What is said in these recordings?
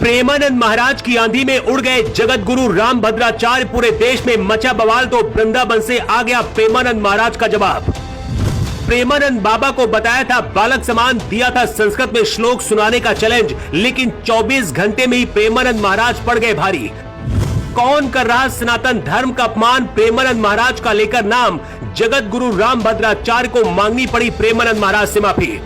प्रेमानंद महाराज की आंधी में उड़ गए जगत गुरु रामभद्राचार्य। पूरे देश में मचा बवाल तो वृंदावन से आ गया प्रेमानंद महाराज का जवाब। प्रेमानंद बाबा को बताया था बालक समान, दिया था संस्कृत में श्लोक सुनाने का चैलेंज, लेकिन 24 घंटे में ही प्रेमानंद महाराज पड़ गए भारी। कौन कर रहा सनातन धर्म का अपमान, प्रेमानंद महाराज का लेकर नाम। जगत गुरु रामभद्राचार्य को मांगनी पड़ी प्रेमानंद महाराज से माफी।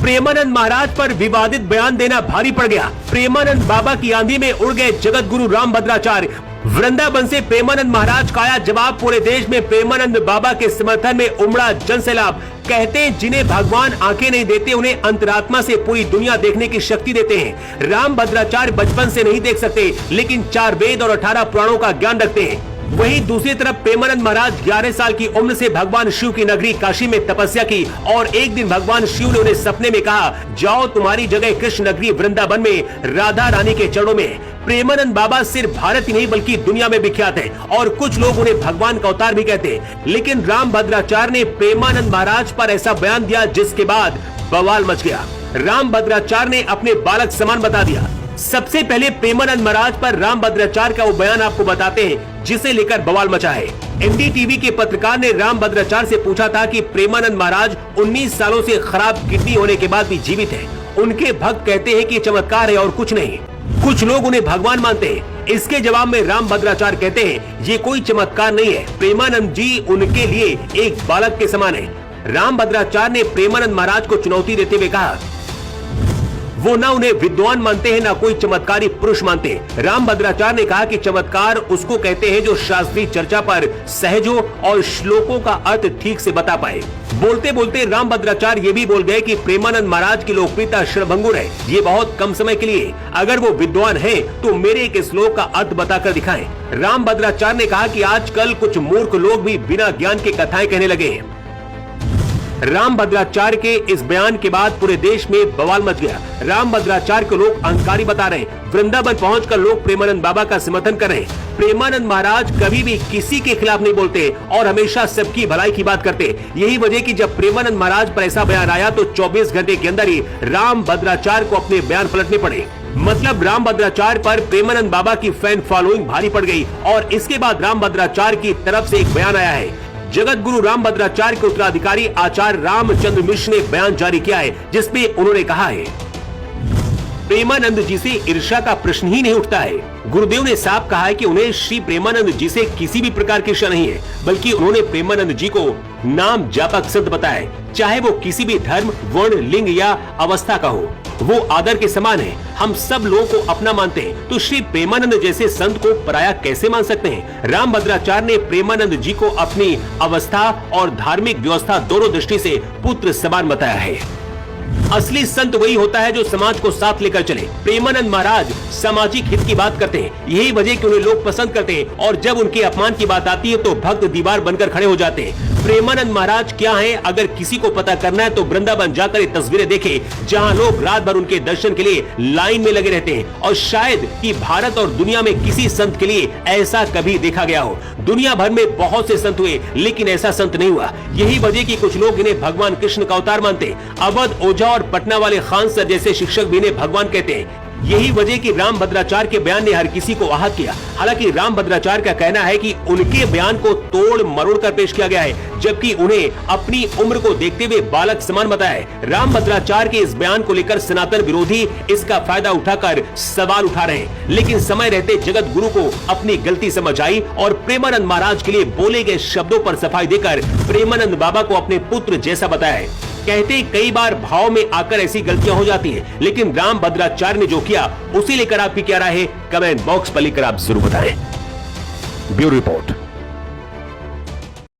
प्रेमानंद महाराज पर विवादित बयान देना भारी पड़ गया। प्रेमानंद बाबा की आंधी में उड़ गए जगत गुरु रामभद्राचार्य। वृंदावन से प्रेमानंद महाराज का आया जवाब। पूरे देश में प्रेमानंद बाबा के समर्थन में उमड़ा जनसैलाब। कहते हैं जिन्हें भगवान आंखें नहीं देते उन्हें अंतरात्मा से पूरी दुनिया देखने की शक्ति देते हैं। रामभद्राचार्य बचपन से नहीं देख सकते, लेकिन 4 वेद और 18 पुराणों का ज्ञान रखते हैं। वहीं दूसरी तरफ प्रेमानंद महाराज 11 साल की उम्र से भगवान शिव की नगरी काशी में तपस्या की और एक दिन भगवान शिव ने उन्हें सपने में कहा, जाओ तुम्हारी जगह कृष्ण नगरी वृंदावन में राधा रानी के चरणों में। प्रेमानंद बाबा सिर्फ भारत ही नहीं बल्कि दुनिया में विख्यात है और कुछ लोग उन्हें भगवान का अवतार भी कहते हैं। लेकिन रामभद्राचार्य ने प्रेमानंद महाराज पर ऐसा बयान दिया जिसके बाद बवाल मच गया। रामभद्राचार्य ने अपने बालक समान बता दिया। सबसे पहले प्रेमानंद महाराज पर रामभद्राचार्य का वो बयान आपको बताते हैं जिसे लेकर बवाल मचा है। एनडीटीवी के पत्रकार ने रामभद्राचार्य से पूछा था कि प्रेमानंद महाराज 19 सालों से खराब किडनी होने के बाद भी जीवित हैं। उनके भक्त कहते हैं कि चमत्कार है और कुछ नहीं। कुछ लोग उन्हें भगवान मानते हैं। इसके जवाब में रामभद्राचार्य कहते हैं ये कोई चमत्कार नहीं है, प्रेमानंद जी उनके लिए एक बालक के समान है। रामभद्राचार्य ने प्रेमानंद महाराज को चुनौती देते हुए कहा वो ना उन्हें विद्वान मानते हैं ना कोई चमत्कारी पुरुष मानते हैं। रामभद्राचार्य ने कहा कि चमत्कार उसको कहते हैं जो शास्त्रीय चर्चा पर सहज हो और श्लोकों का अर्थ ठीक से बता पाए। बोलते बोलते रामभद्राचार्य ये भी बोल गए कि प्रेमानंद महाराज की लोकप्रियता क्षणभंगुर है, ये बहुत कम समय के लिए। अगर वो विद्वान है तो मेरे एक श्लोक का अर्थ बताकर दिखाएं। रामभद्राचार्य ने कहा कि आजकल कुछ मूर्ख लोग भी बिना ज्ञान के कथाएं कहने लगे हैं। रामभद्राचार्य के इस बयान के बाद पूरे देश में बवाल मच गया। रामभद्राचार्य को लोग अहंकारी बता रहे हैं। वृंदावन पहुंचकर लोग प्रेमानंद बाबा का समर्थन कर रहे हैं। प्रेमानंद महाराज कभी भी किसी के खिलाफ नहीं बोलते और हमेशा सबकी भलाई की बात करते। यही वजह कि जब प्रेमानंद महाराज पर ऐसा बयान आया तो 24 घंटे के अंदर ही रामभद्राचार्य को अपने बयान पलटने पड़े। मतलब रामभद्राचार्य पर प्रेमानंद बाबा की फैन फॉलोइंग भारी पड़ गई और इसके बाद रामभद्राचार्य की तरफ से एक बयान आया है। जगत गुरु रामभद्राचार्य के उत्तराधिकारी आचार्य रामचंद्र मिश्र ने बयान जारी किया है जिसमें उन्होंने कहा है प्रेमानंद जी से ईर्ष्या का प्रश्न ही नहीं उठता है। गुरुदेव ने साफ कहा है कि उन्हें श्री प्रेमानंद जी से किसी भी प्रकार की ईर्ष्या नहीं है, बल्कि उन्होंने प्रेमानंद जी को नाम जापक संत बताया, चाहे वो किसी भी धर्म, वर्ण, लिंग या अवस्था का हो। वो आदर के समान है। हम सब लोगों को अपना मानते हैं, तो श्री प्रेमानंद जैसे संत को पराया कैसे मान सकते हैं। रामभद्राचार्य ने प्रेमानंद जी को अपनी अवस्था और धार्मिक व्यवस्था दोनों दृष्टि से पुत्र समान बताया है। असली संत वही होता है जो समाज को साथ लेकर चले। प्रेमानंद महाराज सामाजिक हित की बात करते हैं, यही वजह कि उन्हें लोग पसंद करते हैं और जब उनके अपमान की बात आती है तो भक्त दीवार बनकर खड़े हो जाते हैं। प्रेमानंद महाराज क्या हैं, अगर किसी को पता करना है तो वृंदावन जाकर ये तस्वीरें देखें जहां लोग रात भर उनके दर्शन के लिए लाइन में लगे रहते हैं। और शायद कि भारत और दुनिया में किसी संत के लिए ऐसा कभी देखा गया हो। दुनिया भर में बहुत से संत हुए लेकिन ऐसा संत नहीं हुआ। यही वजह कि कुछ लोग इन्हें भगवान कृष्ण का अवतार मानते। अवध, ओझा और पटना वाले खान सर जैसे शिक्षक भी इन्हें भगवान कहते हैं। यही वजह कि रामभद्राचार्य के बयान ने हर किसी को आहत किया। हालांकि रामभद्राचार्य का कहना है कि उनके बयान को तोड़ मरोड़ कर पेश किया गया है, जबकि उन्हें अपनी उम्र को देखते हुए बालक समान बताया है। रामभद्राचार्य के इस बयान को लेकर सनातन विरोधी इसका फायदा उठाकर सवाल उठा रहे हैं, लेकिन समय रहते जगत गुरु को अपनी गलती समझ आई और प्रेमानंद महाराज के लिए बोले गए शब्दों पर सफाई देकर प्रेमानंद बाबा को अपने पुत्र जैसा बताया है। कहते कई बार भाव में आकर ऐसी गलतियां हो जाती हैं, लेकिन रामभद्राचार्य ने जो किया उसी लेकर आपकी क्या राय है, कमेंट बॉक्स पर लिखकर आप जरूर बताएं। Bureau report.